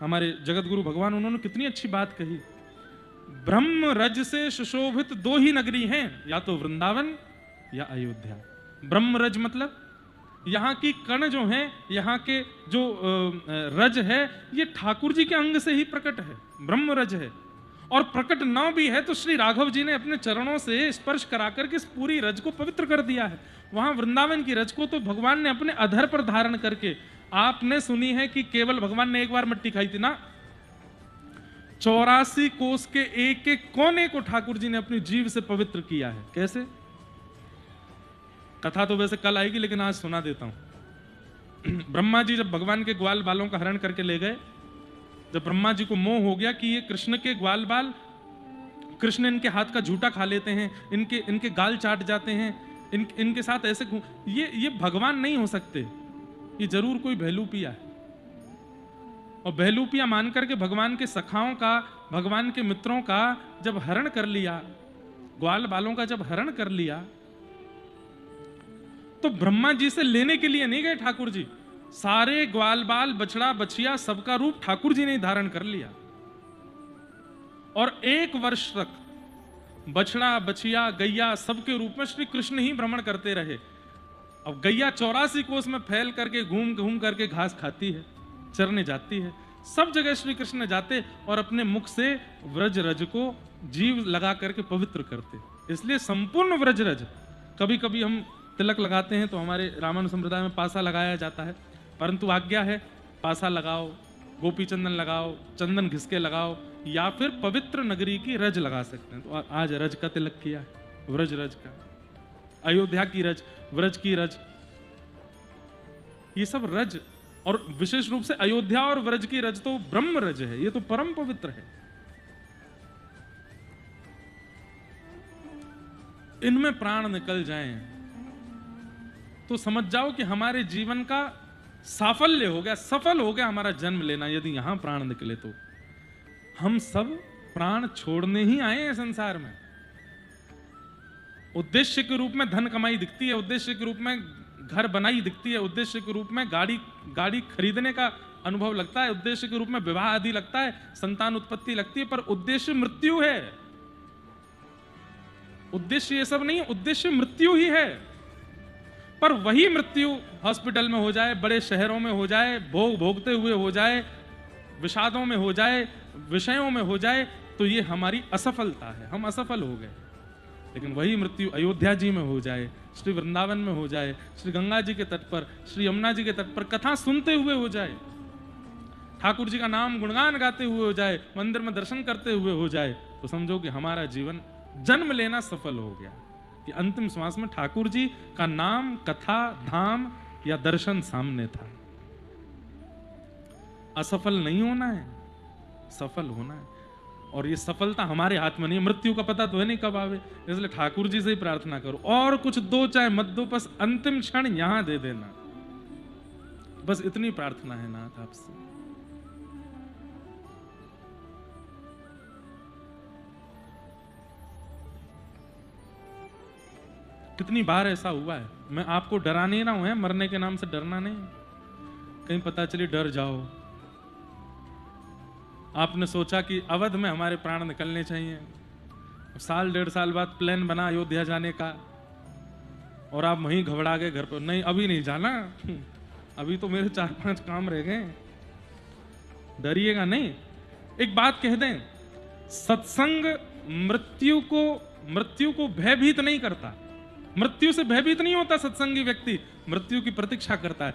हमारे जगत गुरु भगवान, उन्होंने कितनी अच्छी बात कही। ब्रह्म रज से सुशोभित दो ही नगरी हैं, या तो वृंदावन या अयोध्या। ब्रह्म रज मतलब यहाँ की कण जो है, यहाँ के जो रज है, ये ठाकुर जी के अंग से ही प्रकट है, ब्रह्म रज है। और प्रकट न भी है तो श्री राघव जी ने अपने चरणों से स्पर्श करा करके इस पूरी रज को पवित्र कर दिया है। वहां वृंदावन की रज को तो भगवान ने अपने अधर पर धारण करके, आपने सुनी है कि केवल भगवान ने एक बार मिट्टी खाई थी ना, 84 कोस के एक एक कोने को ठाकुर जी ने अपनी जीव से पवित्र किया है। कैसे? कथा तो वैसे कल आएगी, लेकिन आज सुना देता हूं। ब्रह्मा जी जब भगवान के ग्वाल बालों का हरण करके ले गए, जब ब्रह्मा जी को मोह हो गया कि ये कृष्ण के ग्वाल बाल, कृष्ण इनके हाथ का झूठा खा लेते हैं, इनके गाल चाट जाते हैं, इनके साथ ऐसे ये भगवान नहीं हो सकते, ये जरूर कोई बहलूपिया है। और बहलूपिया मान करके भगवान के सखाओं का, भगवान के मित्रों का जब हरण कर लिया, ग्वाल बालों का जब हरण कर लिया, तो ब्रह्मा जी से लेने के लिए नहीं गए ठाकुर जी, सारे ग्वाल बाल, बछड़ा बछिया, सबका रूप ठाकुर जी ने धारण कर लिया। और 1 वर्ष तक बछड़ा बछिया गैया सबके रूप में श्री कृष्ण ही भ्रमण करते रहे। अब गैया 84 कोस में फैल करके घूम घूम करके घास खाती है, चरने जाती है, सब जगह श्री कृष्ण जाते और अपने मुख से व्रज रज को जीव लगा करके पवित्र करते। इसलिए संपूर्ण व्रज रज, कभी कभी हम तिलक लगाते हैं तो हमारे रामानुज संप्रदाय में पासा लगाया जाता है, परंतु आज्ञा है पासा लगाओ, गोपी चंदन लगाओ, चंदन घिसके लगाओ, या फिर पवित्र नगरी की रज लगा सकते हैं। तो आज रज का तिलक किया है, व्रज रज का, अयोध्या की रज, व्रज की रज, ये सब रज। और विशेष रूप से अयोध्या और व्रज की रज तो ब्रह्म रज है, ये तो परम पवित्र है। इनमें प्राण निकल जाएं तो समझ जाओ कि हमारे जीवन का साफल्य हो गया, सफल हो गया हमारा जन्म लेना। यदि यहां प्राण निकले तो हम सब प्राण छोड़ने ही आए हैं संसार में। उद्देश्य के रूप में धन कमाई दिखती है, उद्देश्य के रूप में घर बनाई दिखती है, उद्देश्य के रूप में गाड़ी खरीदने का अनुभव लगता है, उद्देश्य के रूप में विवाह आदि लगता है, संतान उत्पत्ति लगती है, पर उद्देश्य मृत्यु है। उद्देश्य ये सब नहीं, उद्देश्य मृत्यु ही है। पर वही मृत्यु हॉस्पिटल में हो जाए, बड़े शहरों में हो जाए, भोगते हुए हो जाए, विषादों में हो जाए, विषयों में हो जाए, तो ये हमारी असफलता है, हम असफल हो गए। लेकिन वही मृत्यु अयोध्या जी में हो जाए, श्री वृंदावन में हो जाए, श्री गंगा जी के तट पर, श्री यमुना जी के तट पर कथा सुनते हुए हो जाए, ठाकुर जी का नाम गुणगान गाते हुए हो जाए, मंदिर में दर्शन करते हुए हो जाए, तो समझो कि हमारा जीवन जन्म लेना सफल हो गया। कि अंतिम श्वास में ठाकुर जी का नाम, कथा, धाम या दर्शन सामने था। असफल नहीं होना है, सफल होना है। और ये सफलता हमारे हाथ में नहीं, मृत्यु का पता तो है नहीं कब आवे, इसलिए ठाकुर जी से ही प्रार्थना करो, और कुछ दो चाहे मत दो, बस अंतिम क्षण यहां दे देना, बस इतनी प्रार्थना है नाथ आपसे। कितनी बार ऐसा हुआ है, मैं आपको डरा नहीं रहा हूं, मरने के नाम से डरना नहीं, कहीं पता चली डर जाओ। आपने सोचा कि अवध में हमारे प्राण निकलने चाहिए, साल 1.5 साल बाद प्लान बना अयोध्या जाने का, और आप वहीं घबरा गए घर पर, नहीं अभी नहीं जाना, अभी तो मेरे 4-5 काम रह गए। डरिएगा नहीं। एक बात कह दें, सत्संग मृत्यु को भयभीत नहीं करता, मृत्यु से भयभीत नहीं होता सत्संगी व्यक्ति, मृत्यु की प्रतीक्षा करता है।